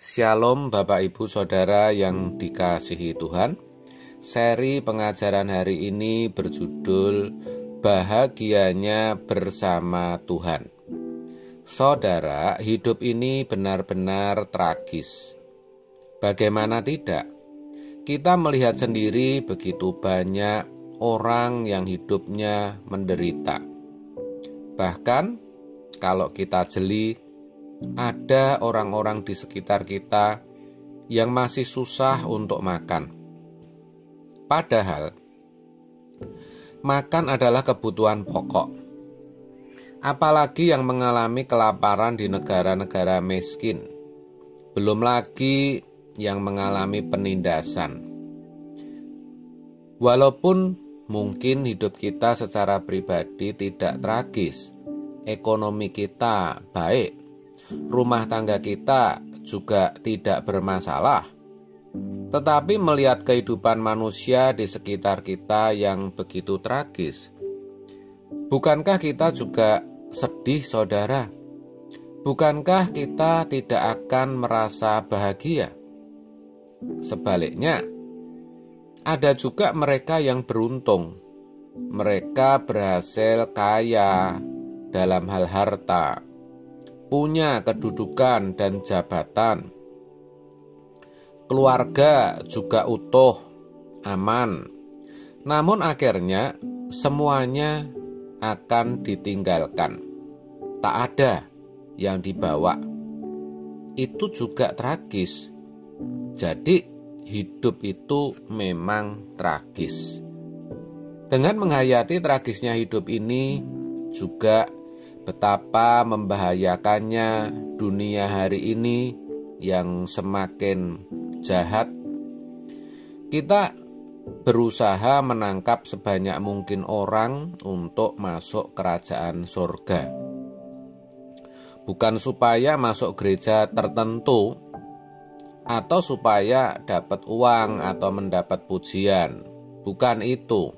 Shalom Bapak Ibu Saudara yang dikasihi Tuhan. Seri pengajaran hari ini berjudul Bahagianya Bersama Tuhan. Saudara, hidup ini benar-benar tragis. Bagaimana tidak? Kita melihat sendiri begitu banyak orang yang hidupnya menderita. Bahkan kalau kita jeli, ada orang-orang di sekitar kita yang masih susah untuk makan. Padahal makan adalah kebutuhan pokok. Apalagi yang mengalami kelaparan di negara-negara miskin. Belum lagi yang mengalami penindasan. Walaupun mungkin hidup kita secara pribadi tidak tragis, ekonomi kita baik, rumah tangga kita juga tidak bermasalah. Tetapi melihat kehidupan manusia di sekitar kita yang begitu tragis, bukankah kita juga sedih, saudara? Bukankah kita tidak akan merasa bahagia? Sebaliknya, ada juga mereka yang beruntung. Mereka berhasil kaya dalam hal harta, punya kedudukan dan jabatan. Keluarga juga utuh, aman. Namun akhirnya semuanya akan ditinggalkan. Tak ada yang dibawa. Itu juga tragis. Jadi hidup itu memang tragis. Dengan menghayati tragisnya hidup ini, juga betapa membahayakannya dunia hari ini yang semakin jahat. Kita berusaha menangkap sebanyak mungkin orang untuk masuk kerajaan surga. Bukan supaya masuk gereja tertentu atau supaya dapat uang atau mendapat pujian. Bukan itu.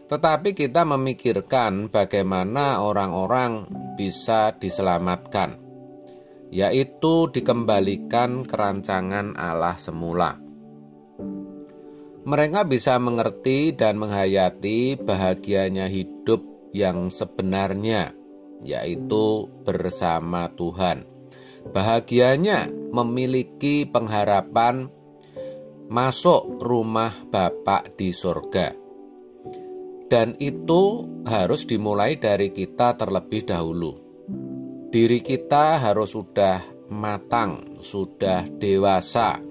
Tetapi kita memikirkan bagaimana orang-orang bisa diselamatkan, yaitu dikembalikan ke rancangan Allah semula. Mereka bisa mengerti dan menghayati bahagianya hidup yang sebenarnya, yaitu bersama Tuhan. Bahagianya memiliki pengharapan masuk rumah Bapa di surga. Dan itu harus dimulai dari kita terlebih dahulu. Diri kita harus sudah matang, sudah dewasa.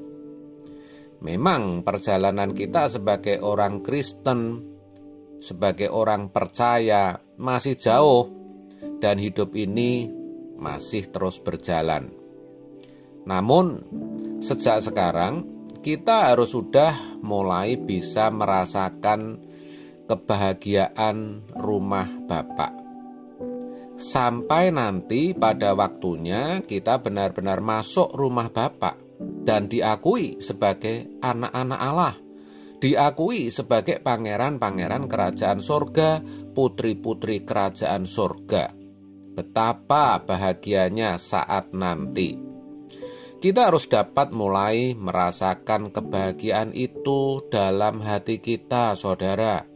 Memang perjalanan kita sebagai orang Kristen, sebagai orang percaya masih jauh, dan hidup ini masih terus berjalan. Namun sejak sekarang kita harus sudah mulai bisa merasakan kebahagiaan rumah Bapa. Sampai nanti pada waktunya kita benar-benar masuk rumah Bapa dan diakui sebagai anak-anak Allah, diakui sebagai pangeran-pangeran kerajaan surga, putri-putri kerajaan surga. Betapa bahagianya saat nanti. Kita harus dapat mulai merasakan kebahagiaan itu dalam hati kita, saudara.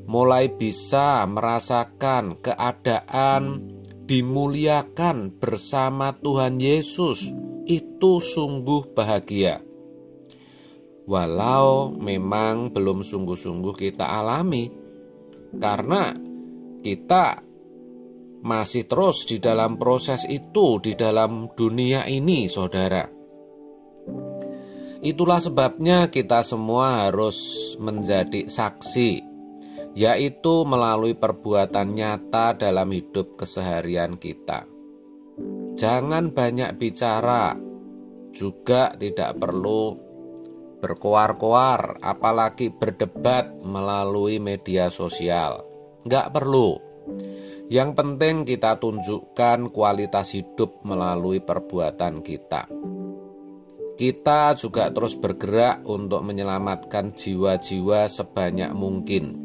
Mulai bisa merasakan keadaan dimuliakan bersama Tuhan Yesus. Itu sungguh bahagia. Walau memang belum sungguh-sungguh kita alami, karena kita masih terus di dalam proses itu, di dalam dunia ini, saudara. Itulah sebabnya kita semua harus menjadi saksi, yaitu melalui perbuatan nyata dalam hidup keseharian kita. Jangan banyak bicara, juga tidak perlu berkoar-koar, apalagi berdebat melalui media sosial. Nggak perlu. Yang penting kita tunjukkan kualitas hidup melalui perbuatan kita. Kita juga terus bergerak untuk menyelamatkan jiwa-jiwa sebanyak mungkin.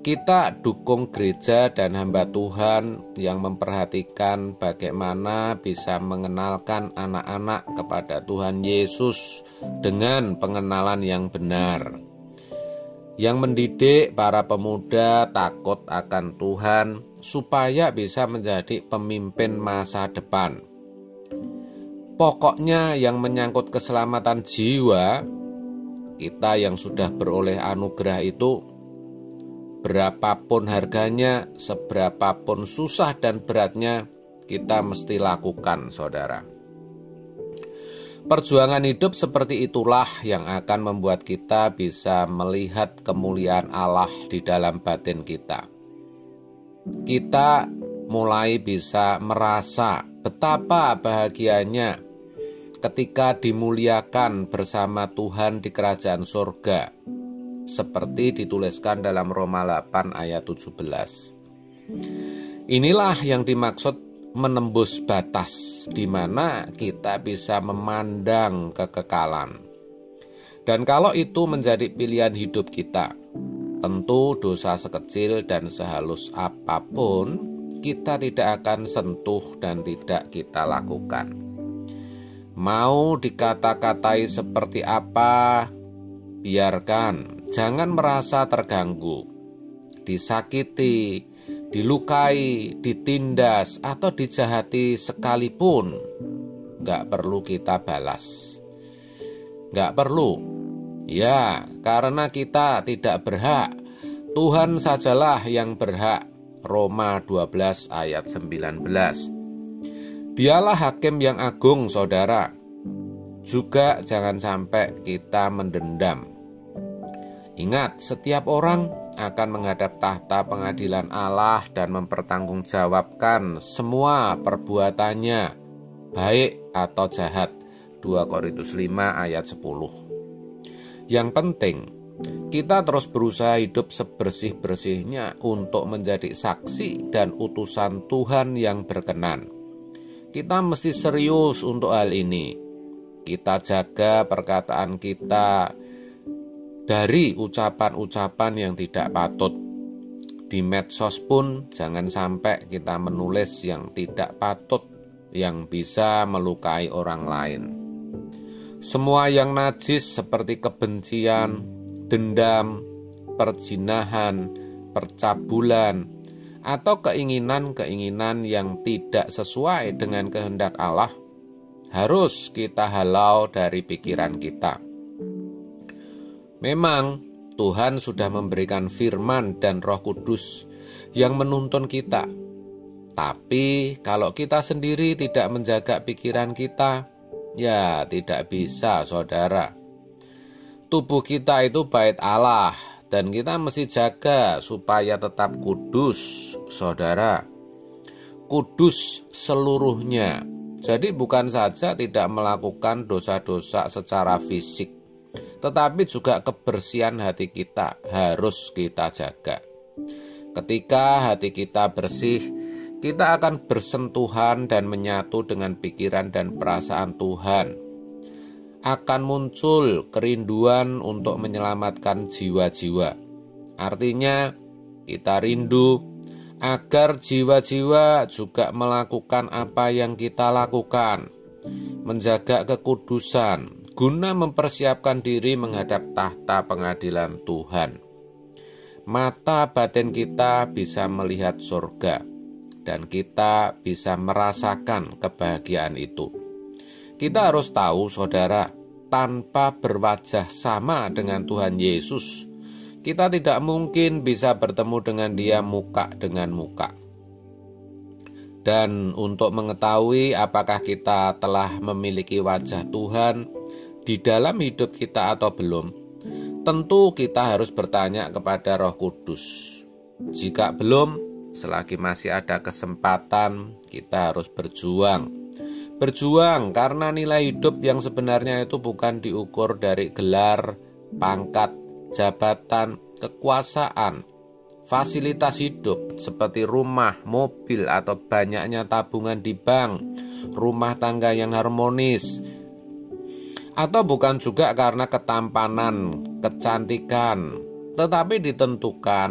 kita dukung gereja dan hamba Tuhan yang memperhatikan bagaimana bisa mengenalkan anak-anak kepada Tuhan Yesus dengan pengenalan yang benar. Yang mendidik para pemuda takut akan Tuhan supaya bisa menjadi pemimpin masa depan. Pokoknya yang menyangkut keselamatan jiwa, kita yang sudah beroleh anugerah itu, berapapun harganya, seberapapun susah dan beratnya, kita mesti lakukan, saudara. Perjuangan hidup seperti itulah yang akan membuat kita bisa melihat kemuliaan Allah di dalam batin kita. Kita mulai bisa merasa betapa bahagianya ketika dimuliakan bersama Tuhan di kerajaan surga, seperti dituliskan dalam Roma 8 ayat 17. Inilah yang dimaksud menembus batas, di mana kita bisa memandang kekekalan. Dan kalau itu menjadi pilihan hidup kita, tentu dosa sekecil dan sehalus apapun kita tidak akan sentuh dan tidak kita lakukan. Mau dikata-katai seperti apa, biarkan, jangan merasa terganggu, disakiti, dilukai, ditindas, atau dijahati sekalipun, gak perlu kita balas. Gak perlu. Ya, karena kita tidak berhak. Tuhan sajalah yang berhak. Roma 12 ayat 19. Dialah hakim yang agung, saudara. Juga jangan sampai kita mendendam. Ingat, setiap orang akan menghadap tahta pengadilan Allah dan mempertanggungjawabkan semua perbuatannya, baik atau jahat. 2 Korintus 5 ayat 10. Yang penting, kita terus berusaha hidup sebersih-bersihnya untuk menjadi saksi dan utusan Tuhan yang berkenan. Kita mesti serius untuk hal ini. Kita jaga perkataan kita dari ucapan-ucapan yang tidak patut. Di medsos pun jangan sampai kita menulis yang tidak patut, yang bisa melukai orang lain. Semua yang najis seperti kebencian, dendam, perzinahan, percabulan, atau keinginan-keinginan yang tidak sesuai dengan kehendak Allah harus kita halau dari pikiran kita. Memang Tuhan sudah memberikan firman dan Roh Kudus yang menuntun kita. Tapi kalau kita sendiri tidak menjaga pikiran kita, ya tidak bisa, saudara. Tubuh kita itu bait Allah, dan kita mesti jaga supaya tetap kudus, saudara. Kudus seluruhnya. Jadi bukan saja tidak melakukan dosa-dosa secara fisik, tetapi juga kebersihan hati kita harus kita jaga. Ketika hati kita bersih, kita akan bersentuhan dan menyatu dengan pikiran dan perasaan Tuhan. Akan muncul kerinduan untuk menyelamatkan jiwa-jiwa. Artinya, kita rindu agar jiwa-jiwa juga melakukan apa yang kita lakukan, menjaga kekudusan, guna mempersiapkan diri menghadap tahta pengadilan Tuhan. Mata batin kita bisa melihat surga, dan kita bisa merasakan kebahagiaan itu. Kita harus tahu, saudara, tanpa berwajah sama dengan Tuhan Yesus, kita tidak mungkin bisa bertemu dengan Dia muka dengan muka. Dan untuk mengetahui apakah kita telah memiliki wajah Tuhan di dalam hidup kita atau belum, tentu kita harus bertanya kepada Roh Kudus. Jika belum, selagi masih ada kesempatan, kita harus berjuang. Berjuang karena nilai hidup yang sebenarnya itu bukan diukur dari gelar, pangkat, jabatan, kekuasaan, fasilitas hidup seperti rumah, mobil, atau banyaknya tabungan di bank, rumah tangga yang harmonis, atau bukan juga karena ketampanan, kecantikan, tetapi ditentukan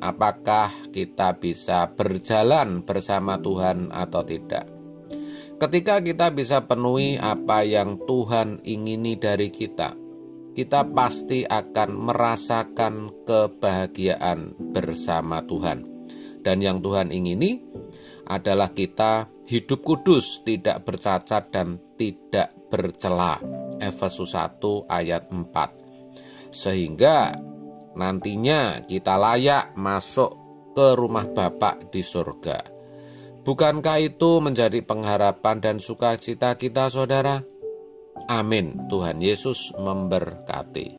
apakah kita bisa berjalan bersama Tuhan atau tidak. Ketika kita bisa penuhi apa yang Tuhan ingini dari kita, kita pasti akan merasakan kebahagiaan bersama Tuhan. Dan yang Tuhan ingini adalah kita hidup kudus, tidak bercacat dan tidak bercela. Efesus 1 ayat 4. Sehingga nantinya kita layak masuk ke rumah Bapa di surga. Bukankah itu menjadi pengharapan dan sukacita kita, saudara? Amin. Tuhan Yesus memberkati.